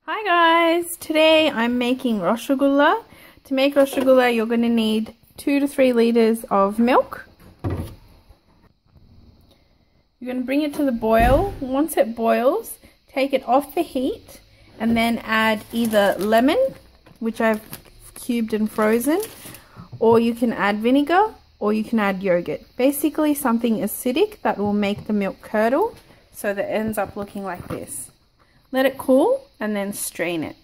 Hi guys, today I'm making Roshogulla. To make Roshogulla you're going to need 2 to 3 liters of milk. You're going to bring it to the boil. Once it boils, take it off the heat and then add either lemon, which I've cubed and frozen, or you can add vinegar, or you can add yogurt. Basically something acidic that will make the milk curdle so that it ends up looking like this. Let it cool and then strain it.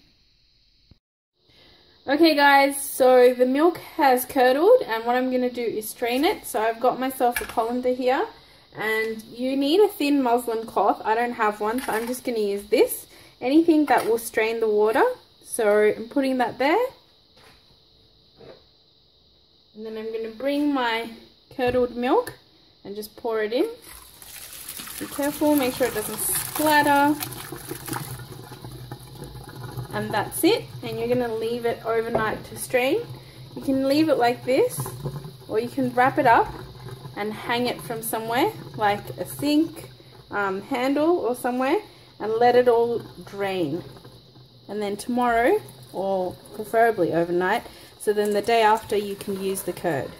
Okay guys, so the milk has curdled and what I'm going to do is strain it. So I've got myself a colander here and you need a thin muslin cloth. I don't have one, so I'm just going to use this. Anything that will strain the water. So I'm putting that there. And then I'm going to bring my curdled milk and just pour it in. Be careful, make sure it doesn't splatter. And that's it, and you're going to leave it overnight to strain. You can leave it like this, or you can wrap it up and hang it from somewhere, like a sink, handle or somewhere, and let it all drain. And then tomorrow, or preferably overnight, so then the day after you can use the curd.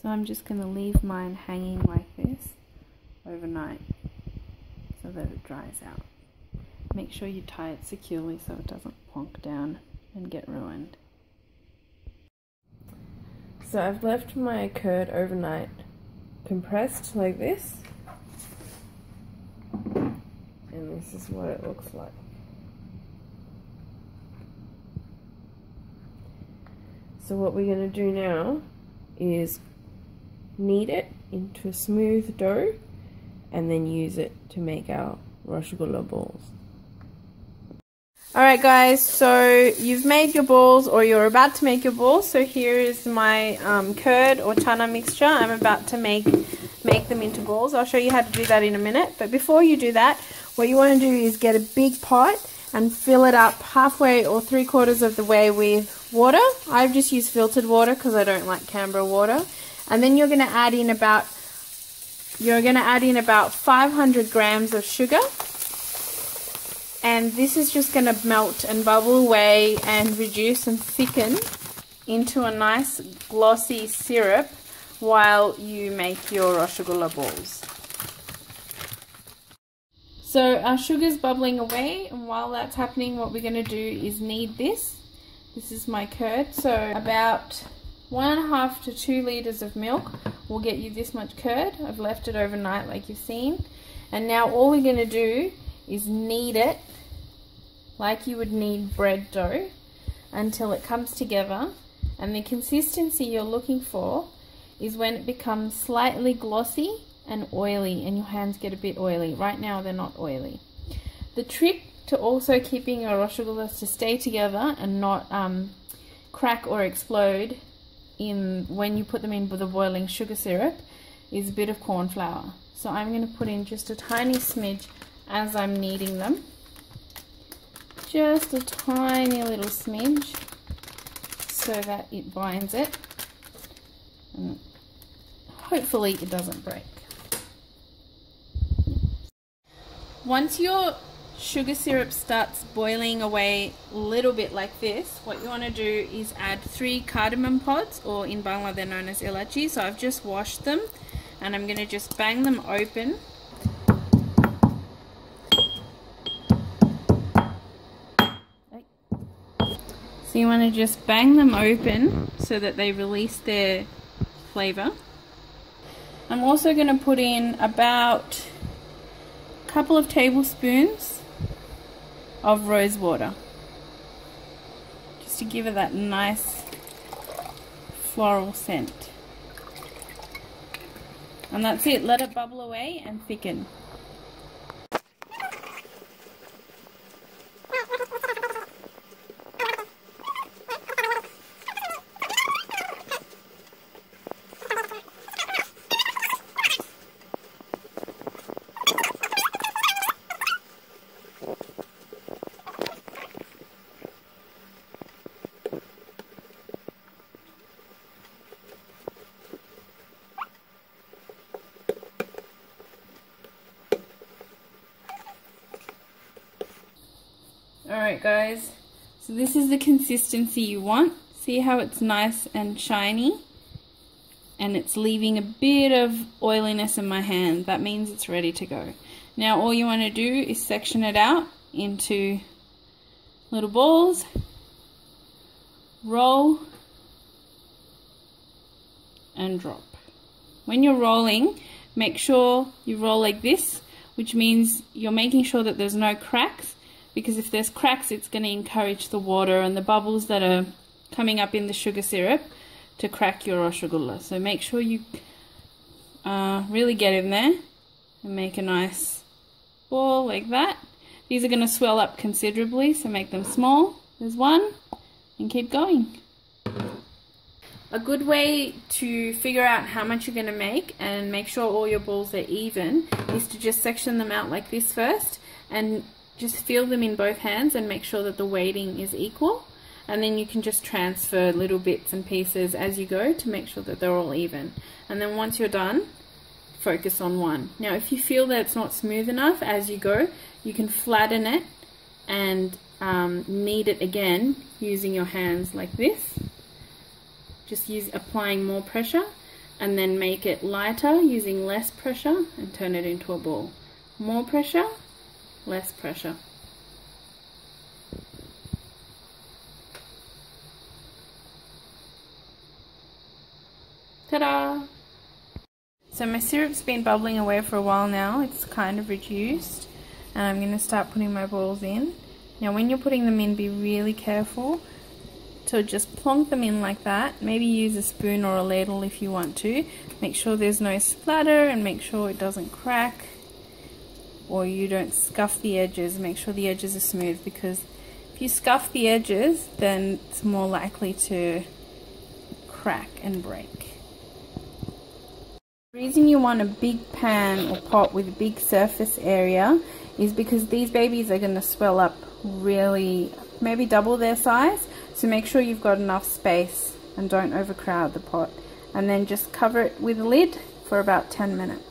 So I'm just going to leave mine hanging like this overnight so that it dries out. Make sure you tie it securely so it doesn't plonk down and get ruined. So I've left my curd overnight compressed like this. And this is what it looks like. So what we're going to do now is knead it into a smooth dough and then use it to make our Roshogulla balls. Alright guys, so you've made your balls, or you're about to make your balls. So here is my curd or chana mixture. I'm about to make them into balls. I'll show you how to do that in a minute. But before you do that, what you want to do is get a big pot and fill it up halfway or 3/4 of the way with water. I've just used filtered water because I don't like Canberra water. And then you're going to add in about 500 grams of sugar. And this is just going to melt and bubble away and reduce and thicken into a nice glossy syrup while you make your Roshogulla balls. So our sugar's bubbling away, and while that's happening, what we're going to do is knead this. This is my curd, so about 1.5 to 2 liters of milk will get you this much curd. I've left it overnight like you've seen. And now all we're going to do is knead it like you would knead bread dough until it comes together, and the consistency you're looking for is when it becomes slightly glossy and oily and your hands get a bit oily. Right now they're not oily. The trick to also keeping your Roshogullas to stay together and not crack or explode when you put them in with the boiling sugar syrup is a bit of corn flour. So I'm going to put in just a tiny smidge as I'm kneading them. Just a tiny little smidge so that it binds it, and hopefully it doesn't break. Once your sugar syrup starts boiling away a little bit like this, what you want to do is add 3 cardamom pods, or in Bangla they're known as ilachi. So I've just washed them and I'm going to just bang them open. So you want to just bang them open so that they release their flavour. I'm also going to put in about a couple of tablespoons of rose water, just to give it that nice floral scent. And that's it, let it bubble away and thicken. Alright guys, so this is the consistency you want. See how it's nice and shiny? And it's leaving a bit of oiliness in my hand. That means it's ready to go. Now all you want to do is section it out into little balls, roll and drop. When you're rolling, make sure you roll like this, which means you're making sure that there's no cracks, because if there's cracks it's going to encourage the water and the bubbles that are coming up in the sugar syrup to crack your Roshogulla. So make sure you really get in there and make a nice ball like that. These are going to swell up considerably, so make them small. There's one, and keep going. A good way to figure out how much you're going to make and make sure all your balls are even is to just section them out like this first and just feel them in both hands and make sure that the weighting is equal, and then you can just transfer little bits and pieces as you go to make sure that they're all even. And then once you're done, focus on one. Now if you feel that it's not smooth enough as you go, you can flatten it and knead it again using your hands like this. Just applying more pressure, and then make it lighter using less pressure and turn it into a ball. More pressure, less pressure. Ta-da! So my syrup's been bubbling away for a while now. It's kind of reduced, and I'm going to start putting my balls in. Now when you're putting them in, be really careful. So just plonk them in like that. Maybe use a spoon or a ladle if you want to. Make sure there's no splatter and make sure it doesn't crack or you don't scuff the edges. Make sure the edges are smooth, because if you scuff the edges then it's more likely to crack and break. The reason you want a big pan or pot with a big surface area is because these babies are going to swell up really, maybe double their size. So make sure you've got enough space and don't overcrowd the pot. And then just cover it with a lid for about 10 minutes.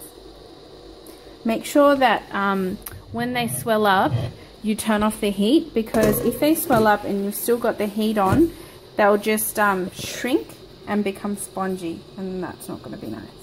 Make sure that when they swell up, you turn off the heat, because if they swell up and you've still got the heat on, they'll just shrink and become spongy, and that's not going to be nice.